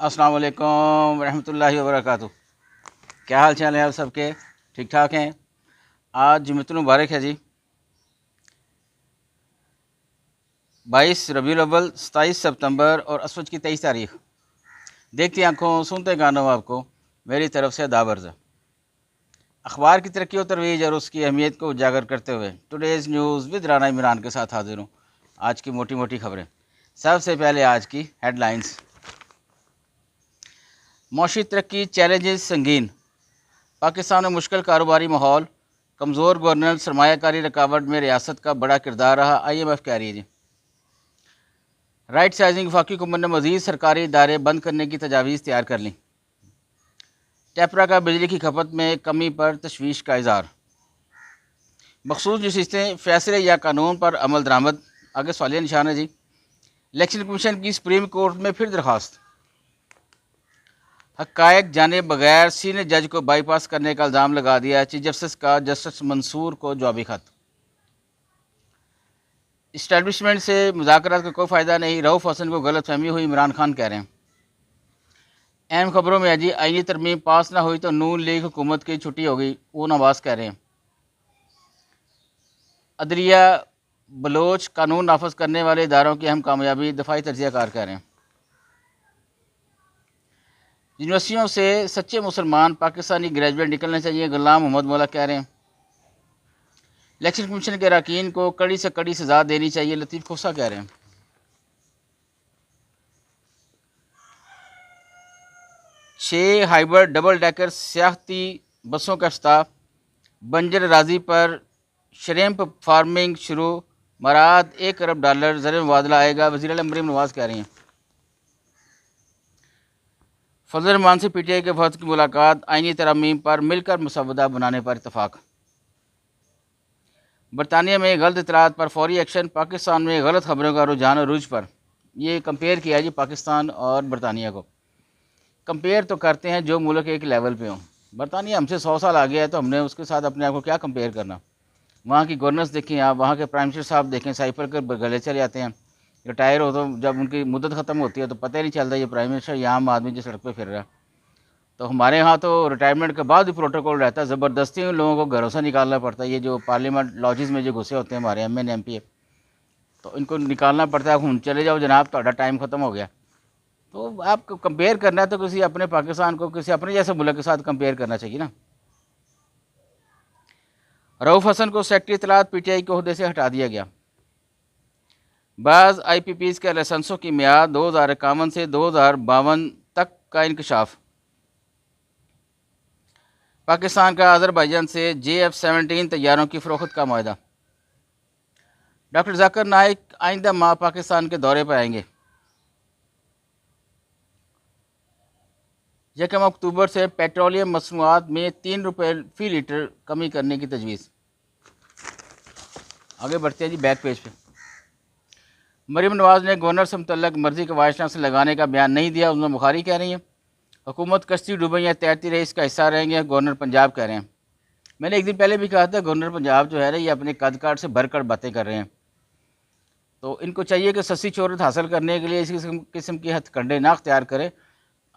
अस्सलाम वालेकुम रहमतुल्लाहि व बरकातुहू। क्या हाल चाल है आप सबके? ठीक ठाक हैं? आज जुम्मतुल मुबारक है जी। 22 रबीउल अव्वल, 27 सितंबर और असवज की 23 तारीख। देखती आंखों सुनते कानों आपको मेरी तरफ से दावर्ज। अखबार की तरक्की और तरवीज और उसकी अहमियत को उजागर करते हुए today's news with Rana Imran के साथ हाजिर हूँ। आज की मोटी मोटी खबरें। सबसे पहले आज की हेडलाइंस। मौशी तरक्की चैलेंजेस संगीन। पाकिस्तान में मुश्किल कारोबारी माहौल, कमज़ोर गवर्नेंस सरमायाकारी रुकावट में रियासत का बड़ा किरदार रहा, IMF कह रही है जी। राइट साइजिंग, वफाकी हुकूमत ने मज़ीद सरकारी इदारे बंद करने की तजावीज़ तैयार कर ली। टेपरा का बिजली की खपत में कमी पर तशवीश का इज़हार। मखसूस नशिस्तें, फैसले या कानून पर अमल दरामद, आगे सवालिया निशान है जी। इलेक्शन कमीशन की सुप्रीम कोर्ट में फिर दरख्वास्त। हक़ायक़ जाने बगैर सीनियर जज को बाईपास करने का इल्ज़ाम लगा दिया चीफ जस्टिस का, जस्टिस मंसूर को जवाबी खत। इस्टेब्लिशमेंट से मुज़ाकरात का कोई फ़ायदा नहीं, रऊफ़ हसन को गलत फहमी हुई, इमरान खान कह रहे हैं। अहम खबरों में अजी आईनी तरमीम पास ना हुई तो नून लीग हुकूमत की छुट्टी होगी, वो नवाज कह रहे हैं। अदलिया बलोच कानून नाफज करने वाले इदारों की अहम कामयाबी, दफाई तजियाकार कह रहे हैं। यूनिवर्सिटियों से सच्चे मुसलमान पाकिस्तानी ग्रेजुएट निकलने चाहिए, गुलाम मोहम्मद मौला कह रहे हैं। इलेक्शन कमीशन के अरकान को कड़ी से कड़ी सजा देनी चाहिए, लतीफ़ खोसा कह रहे हैं। छः हाइब्रिड डबल डेकर सियाहती बसों का इफ्तिताह। बंजर राजी पर शरेम्प फार्मिंग शुरू, मराद $1 अरब ज़र मुबादला आएगा, वज़ीर आला मरीम नवाज़ कह रही हैं। फजल रहमान से PTI के वफद की मुलाकात, आईनी तरमीम पर मिलकर मसवदा बनाने पर इतफाक़। बरतानिया में गलत इतलात पर फौरी एक्शन, पाकिस्तान में गलत खबरों का रुझान और रूज पर। ये कंपेयर किया जी पाकिस्तान और बरतानिया को। कंपेयर तो करते हैं जो मुल्क एक लेवल पे हों। बरतानिया हमसे 100 साल आगे है, तो हमने उसके साथ अपने आप को क्या कंपेयर करना। वहाँ की गवर्नेंस देखें आप, वहाँ के प्राइम मिनिस्टर साहब देखें, साइकिल कर गले चले जाते हैं। रिटायर हो तो जब उनकी मुद्दत ख़त्म होती है तो पता ही नहीं चलता ये प्राइम मिनिस्टर या आम आदमी जो सड़क पर फिर रहा है। तो हमारे यहाँ तो रिटायरमेंट के बाद भी प्रोटोकॉल रहता है, ज़बरदस्ती उन लोगों को घरों से निकालना पड़ता है। ये जो पार्लियामेंट लॉजेस में जो घुसे होते हैं हमारे MN MP, तो इनको निकालना पड़ता है। चले जाओ जनाब, ਤੁਹਾਡਾ टाइम ख़त्म हो गया। तो आप कंपेयर करना है तो किसी अपने पाकिस्तान को किसी अपने जैसे मुल्क के साथ कंपेयर करना चाहिए ना। रऊफ़ हसन को सेक्रेटरी इत्तलात PTI के ओहदे से हटा दिया गया। बाज़ IPPs के लाइसेंसों की मियाद 2051 से 2052 तक का इंकशाफ। पाकिस्तान का अज़रबैजान से JF-17 तैयारों की फ़रोख्त का मुआहदा। डॉक्टर जाकिर नाइक आइंदा माह पाकिस्तान के दौरे पर आएंगे। 1 अक्टूबर से पेट्रोलियम मसनूआत में ₹3 फ़ी लीटर कमी करने की तजवीज़। आगे बढ़ते हैं जी बैक पेज पे। मरीम नवाज़ ने गवर्नर से मुतल्लक मर्जी के वाइस चांसलर लगाने का बयान नहीं दिया, उन्होंने बुखारी कह रही हैं। हुकूमत कश्ती डूबे या तैरती रही, इसका हिस्सा रहेंगे, गवर्नर पंजाब कह रहे हैं। मैंने एक दिन पहले भी कहा था गवर्नर पंजाब जो है ना, ये अपने कद काट से भरकर बातें कर रहे हैं। तो इनको चाहिए कि सस्ती शोहरत हासिल करने के लिए इस किस्म की हथकंडे ना अख्तियार करें।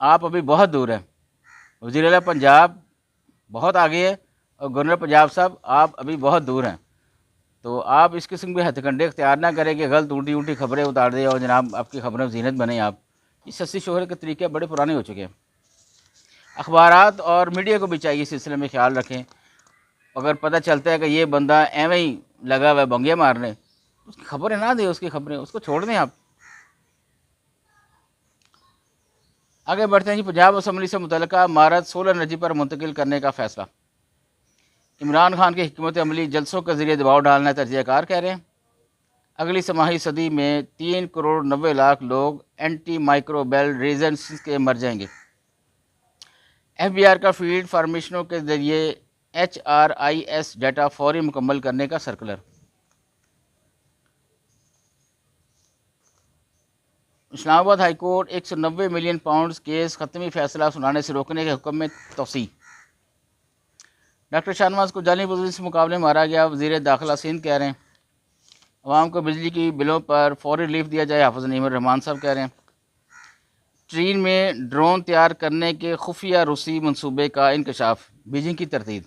आप अभी बहुत दूर हैं। वज़ीर आला पंजाब बहुत आगे है और गवर्नर पंजाब साहब आप अभी बहुत दूर हैं। तो आप इस किस्म के हथकंडे अख्तियार ना करें कि गलत उल्टी उल्टी खबरें उतार दें और जनाब आपकी खबरें जीनत बने। आप इस सस्ती शोहरत के तरीके बड़े पुराने हो चुके हैं। अखबारात और मीडिया को भी चाहिए इस सिलसिले में ख्याल रखें। अगर पता चलता है कि ये बंदा एवं ही लगा हुआ है बंगे मारने, उसकी खबरें ना दें, उसकी खबरें उसको छोड़ दें आप। आगे बढ़ते हैं जी। पंजाब असम्बली से मुतल्लिका इमारत सोलर एनर्जी पर मुंतकिल करने का फैसला। इमरान खान की हिकमत अमली जलसों के जरिए दबाव डालना तर्जीहकार कह रहे हैं। अगली समाही सदी में 3 करोड़ 90 लाख लोग एंटी माइक्रोबैल रेजेंस के मर जाएंगे। FBR का फील्ड फार्मेशनों के जरिए HRIS डाटा फौरी मुकम्मल करने का circular. Islamabad high court 190 million pound case खत्मी फैसला सुनाने से रोकने के हुक्म में तोसी। डॉक्टर शाहनवाज को जाली बुजुर्ग से मुकाबले मारा गया, वज़ीर दाखिला सिंध कह रहे हैं। अवाम को बिजली की बिलों पर फौरी रिलीफ दिया जाए, हाफिज़ नईमुर रहमान साहब कह रहे हैं। चीन में ड्रोन तैयार करने के खुफिया रूसी मंसूबे का इंकशाफ, बीजिंग की तरतीब।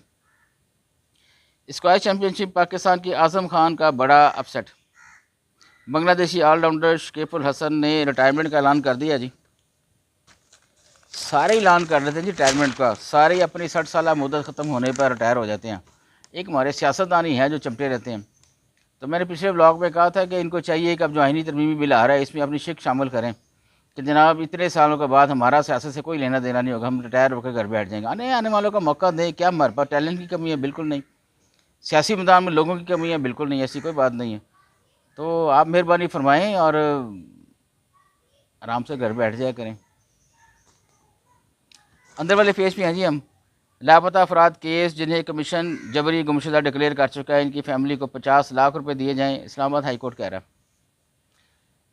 स्क्वाश चैम्पियनशिप, पाकिस्तान की आज़म खान का बड़ा अपसेट। बांग्लादेशी ऑलराउंडर शकीफुल हसन ने रिटायरमेंट का ऐलान कर दिया जी। सारे ऐलान कर लेते हैं जी रिटायरमेंट का, सारे अपनी 60 साल मुद्दत ख़त्म होने पर रिटायर हो जाते हैं। एक हमारे सियासतदान ही हैं जो चमटे रहते हैं। तो मैंने पिछले ब्लॉग में कहा था कि इनको चाहिए कि अब जो आइनी तरमीमी बिल आ रहा है इसमें अपनी शिक शामिल करें कि जनाब इतने सालों के बाद हमारा सियासत से कोई लेना देना नहीं होगा, हम रिटायर होकर घर बैठ जाएंगे। आने वालों का मौका दें। क्या हमारे पास टैलेंट की कमी है? बिल्कुल नहीं। सियासी मैदान में लोगों की कमी है? बिल्कुल नहीं, ऐसी कोई बात नहीं है। तो आप मेहरबानी फरमाएँ और आराम से घर बैठ जाया करें। अंदर वाले फेस पे हैं जी हम। लापता अफराद केस जिन्हें कमीशन जबरी गुमशुदा डिक्लेयर कर चुका है, इनकी फैमिली को 50 लाख रुपए दिए जाएँ, इस्लामाबाद हाई कोर्ट कह रहा है।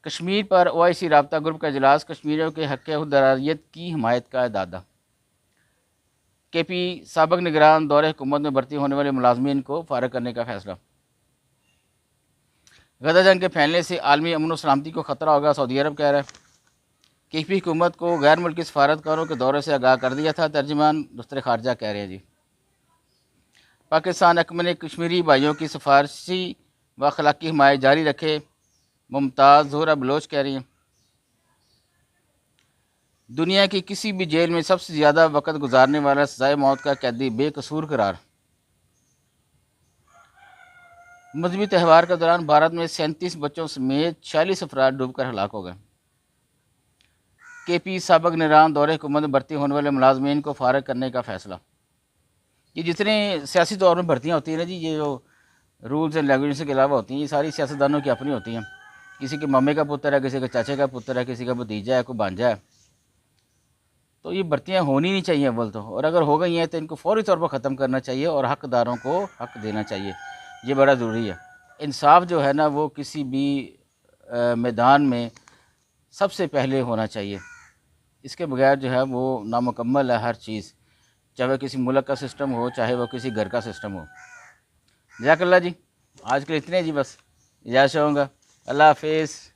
कश्मीर पर OIC राब्ता ग्रुप का इजलास, कश्मीरियों के हक़ खुदरारियत की हिमायत का दादा। KP साबिक़ निगरान दौरे हुकूमत में भर्ती होने वाले मुलाजमीन को फारग करने का फैसला। गदा जंग के फैलने से आलमी अमन व सलामती को ख़तरा होगा, सऊदी अरब कह रहा है। KP हुकूमत को गैर मुल्की सफारतकारों के दौरे से आगाह कर दिया था, तर्जुमान दफ्तर खारजा कह रहे हैं जी। पाकिस्तान हकम ने कश्मीरी भाइयों की सिफारशी व अखलाकी हिमायत जारी रखे, मुमताज़ ज़ोहरा बलोच कह रही हैं। दुनिया की किसी भी जेल में सबसे ज़्यादा वक़्त गुजारने वाला सज़ाए मौत का कैदी बेकसूर करार। मजहबी त्यौहार के दौरान भारत में 37 बच्चों समेत 46 अफराद डूबकर हलाक हो गए। KP साबिक़ निगरान दौरे हुकूमत में भर्ती होने वाले मुलाजमीन को फारग करने का फ़ैसला। ये जितने सियासी तौर में भर्तियाँ होती हैं ना जी, ये जो रूल्स एंड रेगुलेशन के अलावा होती हैं, ये सारी सियासतदानों की अपनी होती हैं। किसी के मम्मे का पुत्र है, किसी के चाचे का पुत्र है, किसी का भतीजा है, कोई भांजा है। तो ये भर्तियाँ होनी नहीं चाहिए अव्वल तो, और अगर हो गई हैं तो इनको फौरी तौर पर ख़त्म करना चाहिए और हक़दारों को हक़ देना चाहिए। ये बड़ा ज़रूरी है। इंसाफ जो है ना वो किसी भी मैदान में सबसे पहले होना चाहिए। इसके बगैर जो है वो नामुकम्मल है हर चीज़, चाहे वह किसी मुल्क का सिस्टम हो, चाहे वह किसी घर का सिस्टम हो। जज़ाकल्लाह जी। आज के लिए इतने जी, बस इजाज़त चाहूँगा। अल्लाह हाफ़िज़।